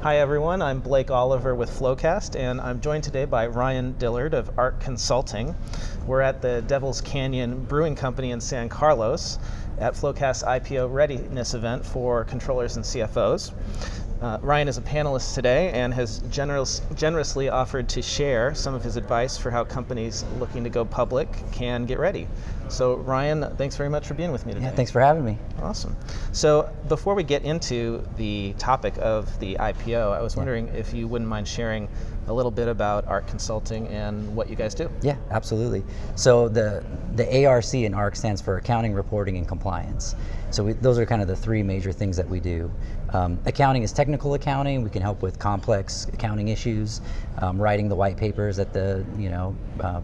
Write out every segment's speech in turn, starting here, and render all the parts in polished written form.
Hi everyone, I'm Blake Oliver with FloQast, and I'm joined today by Ryan Dillard of ARC Consulting. We're at the Devil's Canyon Brewing Company in San Carlos at FloQast's IPO Readiness event for controllers and CFOs. Ryan is a panelist today and has generously offered to share some of his advice for how companies looking to go public can get ready. So Ryan, thanks very much for being with me today. Yeah, thanks for having me. Awesome. So before we get into the topic of the IPO, I was wondering if you wouldn't mind sharing a little bit about ARC Consulting and what you guys do. Yeah, absolutely. So the ARC in ARC stands for Accounting, Reporting, and Compliance. So those are kind of the three major things that we do. Accounting is technical accounting. We can help with complex accounting issues, writing the white papers that the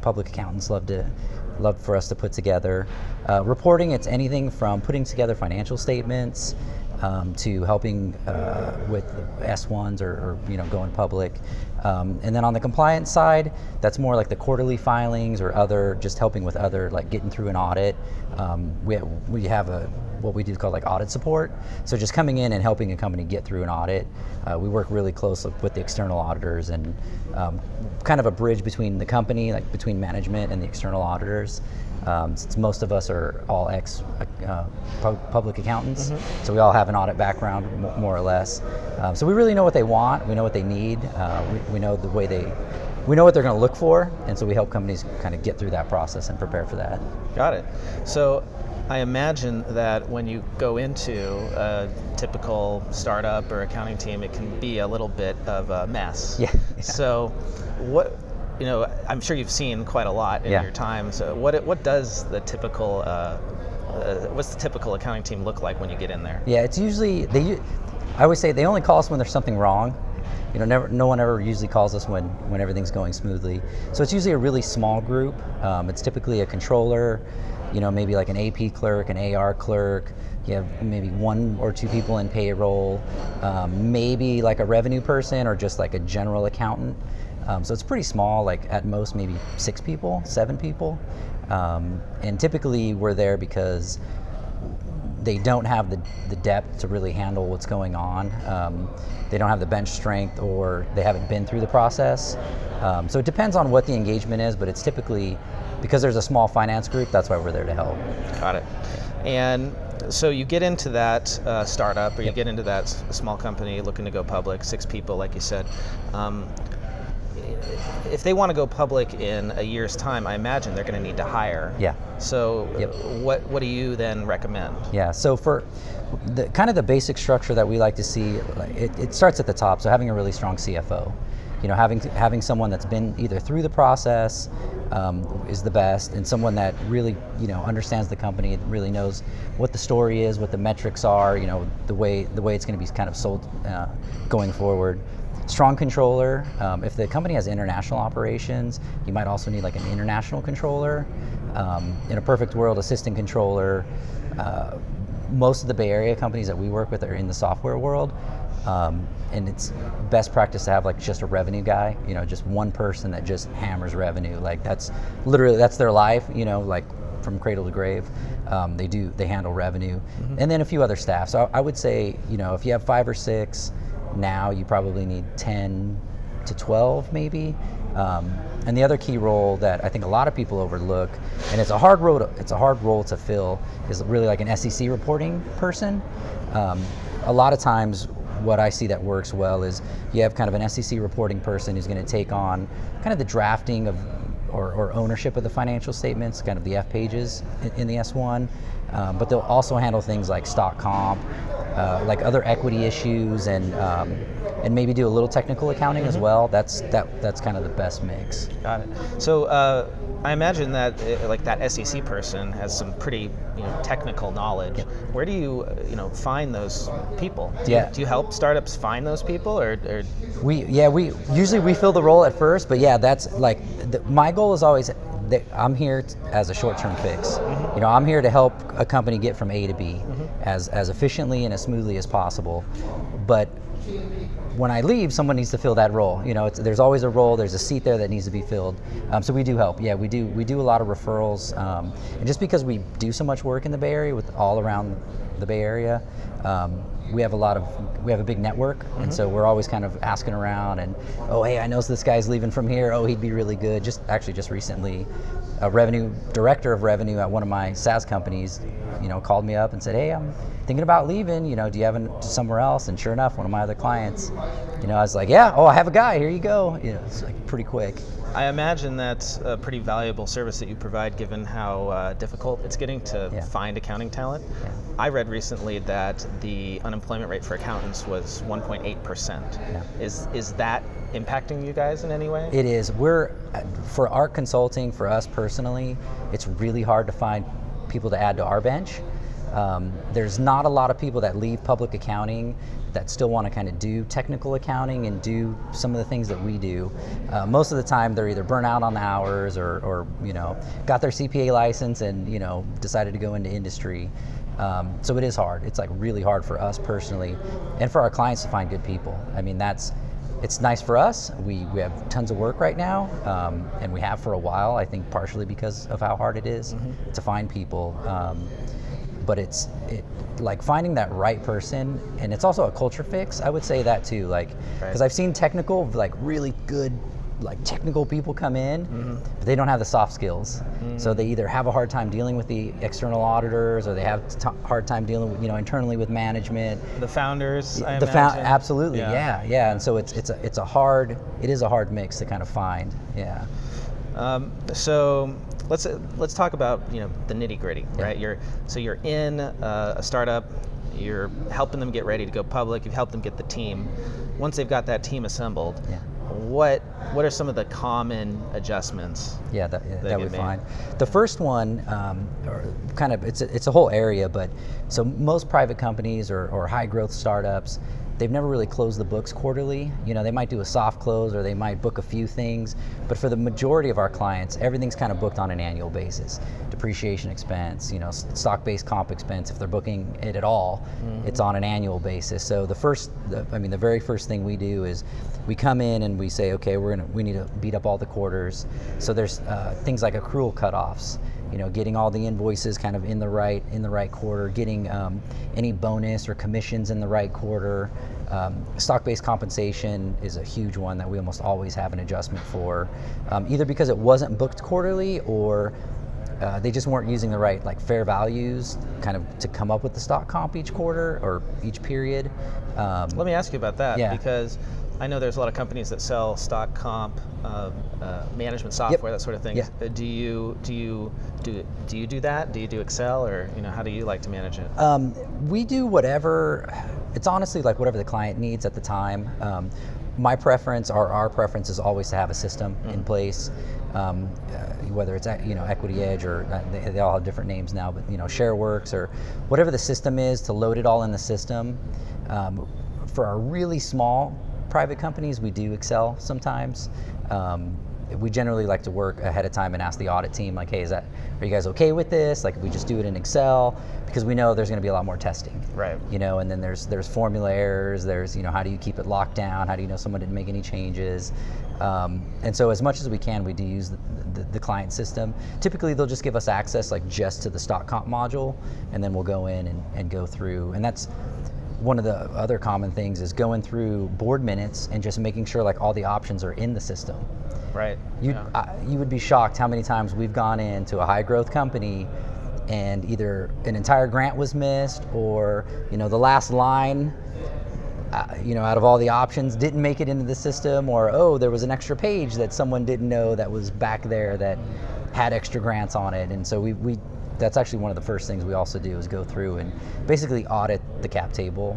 public accountants love for us to put together. Reporting, it's anything from putting together financial statements to helping with S1s or going public. And then on the compliance side, that's more like the quarterly filings or other, just helping with other, like getting through an audit. We have what we do call like audit support. So just coming in and helping a company get through an audit. We work really closely with the external auditors and kind of a bridge between the company, like between management and the external auditors. Since most of us are all public accountants, so we all have an audit background, more or less. So we really know what they want, we know what they need, we know we know what they're going to look for, and so we help companies kind of get through that process and prepare for that. Got it. So I imagine that when you go into a typical startup or accounting team, it can be a little bit of a mess. Yeah. So I'm sure you've seen quite a lot in your time. So what does the typical what's the typical accounting team look like when you get in there? Yeah, it's usually I always say they only call us when there's something wrong. No one ever usually calls us when everything's going smoothly. So it's usually a really small group. It's typically a controller, maybe like an AP clerk, an AR clerk. You have maybe one or two people in payroll, maybe like a revenue person or just like a general accountant. So it's pretty small, like at most maybe 6 people, 7 people. And typically we're there because they don't have the depth to really handle what's going on. They don't have the bench strength, or they haven't been through the process. So it depends on what the engagement is, but it's typically, because there's a small finance group, that's why we're there to help. Got it. And so you get into that startup, or you get into that small company looking to go public, 6 people, like you said. If they want to go public in a year's time, I imagine they're going to need to hire. Yeah. So what do you then recommend? Yeah, so for the kind of the basic structure that we like to see, it starts at the top, so having a really strong CFO. Having someone that's been either through the process is the best, and someone that really understands the company, really knows what the story is, what the metrics are, the way it's going to be kind of sold going forward. Strong controller. If the company has international operations, you might also need like an international controller. In a perfect world, assistant controller. Most of the Bay Area companies that we work with are in the software world, and it's best practice to have like just a revenue guy. Just one person that just hammers revenue. Like that's their life. Like from cradle to grave. They handle revenue, and then a few other staff. So I would say, if you have 5 or 6. Now you probably need 10 to 12 maybe. And the other key role that I think a lot of people overlook, and it's a hard role to fill, is really like an SEC reporting person. A lot of times what I see that works well is you have kind of an SEC reporting person who's going to take on kind of the drafting of or ownership of the financial statements, kind of the F pages in the S1, but they'll also handle things like stock comp, like other equity issues, and maybe do a little technical accounting as well. That's kind of the best mix. Got it. So I imagine that that SEC person has some pretty technical knowledge. Yep. Where do you find those people? Do you help startups find those people, or? We usually fill the role at first, but that's like my goal is always I'm here as a short-term fix. I'm here to help a company get from A to B as efficiently and as smoothly as possible. But when I leave, someone needs to fill that role. There's always a role, there's a seat there that needs to be filled. So we do help. Yeah, we do a lot of referrals. And just because we do so much work in the Bay Area with all around the Bay Area, we have a big network, and so we're always kind of asking around and, oh, hey, I know this guy's leaving from here. Oh, he'd be really good. Just recently, a director of revenue at one of my SaaS companies, called me up and said, hey, I'm thinking about leaving. Do you have somewhere else? And sure enough, one of my other clients, I was like, yeah, oh, I have a guy. Here you go. It's like pretty quick. I imagine that's a pretty valuable service that you provide, given how difficult it's getting to find accounting talent. Yeah. I read recently that the unemployment rate for accountants was 1.8%. Yeah. Is that impacting you guys in any way? It is. For ARC Consulting, for us personally, it's really hard to find people to add to our bench. There's not a lot of people that leave public accounting that still want to kind of do technical accounting and do some of the things that we do. Most of the time they're either burnt out on the hours or got their CPA license and decided to go into industry. So it is hard. It's like really hard for us personally and for our clients to find good people. I mean, it's nice for us. We have tons of work right now, and we have for a while, I think partially because of how hard it is to find people. But it's like finding that right person, and it's also a culture fix. I would say that too, because I've seen technical, really good, technical people come in, but they don't have the soft skills. So they either have a hard time dealing with the external auditors, or they have hard time dealing with internally with management. The founders, I imagine. Absolutely, yeah. And so it is a hard mix to kind of find. Yeah. So let's talk about the nitty gritty, right? You're in a startup, you're helping them get ready to go public, you've helped them get the team. Once they've got that team assembled, what are some of the common adjustments? That we find. The first one, it's a whole area, but so most private companies or high growth startups, they've never really closed the books quarterly. They might do a soft close or they might book a few things, but for the majority of our clients, everyth's kind of booked on an annual basis. Depreciation expense, stock-based comp expense, if they're booking it at all, it's on an annual basis. So the very first thing we do is we come in and we say, okay, we need to beat up all the quarters. So there's things like accrual cutoffs. Getting all the invoices kind of in the right quarter, getting any bonus or commissions in the right quarter. Stock-based compensation is a huge one that we almost always have an adjustment for, either because it wasn't booked quarterly or they just weren't using the right fair values kind of to come up with the stock comp each quarter or each period. Let me ask you about that, because I know there's a lot of companies that sell stock comp, management software, that sort of thing. Yeah. Do you do that? Do you do Excel, or how do you like to manage it? We do whatever. It's honestly whatever the client needs at the time. My preference, or our preference, is always to have a system in place. Whether it's Equity Edge or they all have different names now, but ShareWorks or whatever the system is, to load it all in the system. For our really small private companies, we do Excel sometimes. We generally like to work ahead of time and ask the audit team, hey, are you guys okay with this? If we just do it in Excel, because we know there's going to be a lot more testing. Right. And then there's formula errors. There's how do you keep it locked down? How do you know someone didn't make any changes? And so as much as we can, we do use the client system. Typically, they'll just give us access just to the stock comp module, and then we'll go in and go through. And that's one of the other common things is going through board minutes and just making sure all the options are in the system. Right. You would be shocked how many times we've gone into a high growth company and either an entire grant was missed, or the last line out of all the options didn't make it into the system, or there was an extra page that someone didn't know that was back there that had extra grants on it. And so we that's actually one of the first things we also do, is go through and basically audit the cap table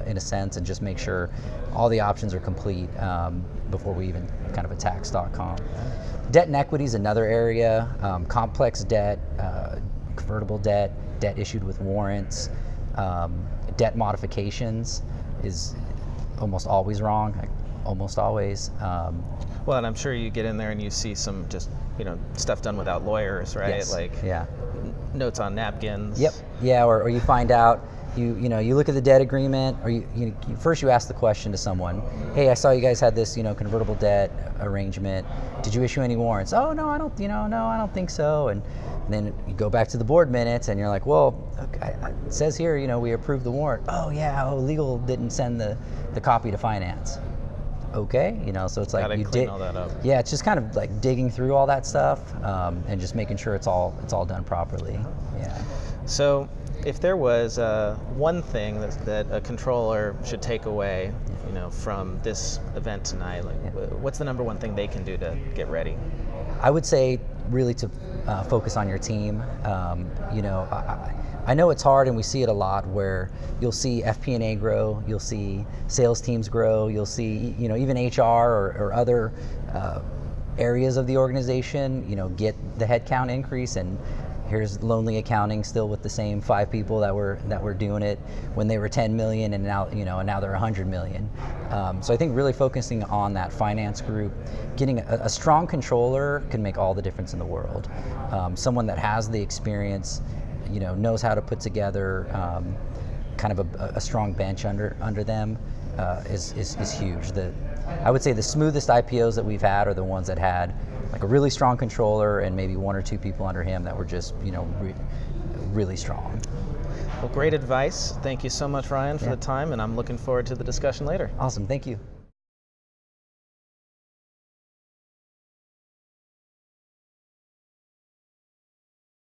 in a sense, and just make sure all the options are complete before we even kind of attack stock comp. Debt and equity is another area. Complex debt, convertible debt, debt issued with warrants, debt modifications is almost always wrong, almost always. Well, and I'm sure you get in there and you see some just stuff done without lawyers, right? Yes. Notes on napkins. Yep. Yeah, or you find out You look at the debt agreement, or first you ask the question to someone, hey, I saw you guys had this convertible debt arrangement. Did you issue any warrants? Oh no, I don't think so. And then you go back to the board minutes, and you're like, well, okay, it says here, we approved the warrant. Oh yeah, legal didn't send the copy to finance. Okay, so it's like Gotta clean all that up. Yeah, it's just kind of like digging through all that stuff and just making sure it's all done properly. Yeah. So, if there was one thing that a controller should take away, from this event tonight, what's the number one thing they can do to get ready? I would say really to focus on your team. I know it's hard, and we see it a lot where you'll see FP&A grow, you'll see sales teams grow, you'll see even HR or other areas of the organization get the headcount increase, and here's lonely accounting still with the same 5 people that were doing it when they were 10 million, and now now they're 100 million. So I think really focusing on that finance group, getting a strong controller can make all the difference in the world. Someone that has the experience, knows how to put together kind of a strong bench under them is huge. I would say the smoothest IPOs that we've had are the ones that had like a really strong controller and maybe 1 or 2 people under him that were just really strong. Well, great advice. Thank you so much, Ryan, for the time, and I'm looking forward to the discussion later. Awesome, thank you.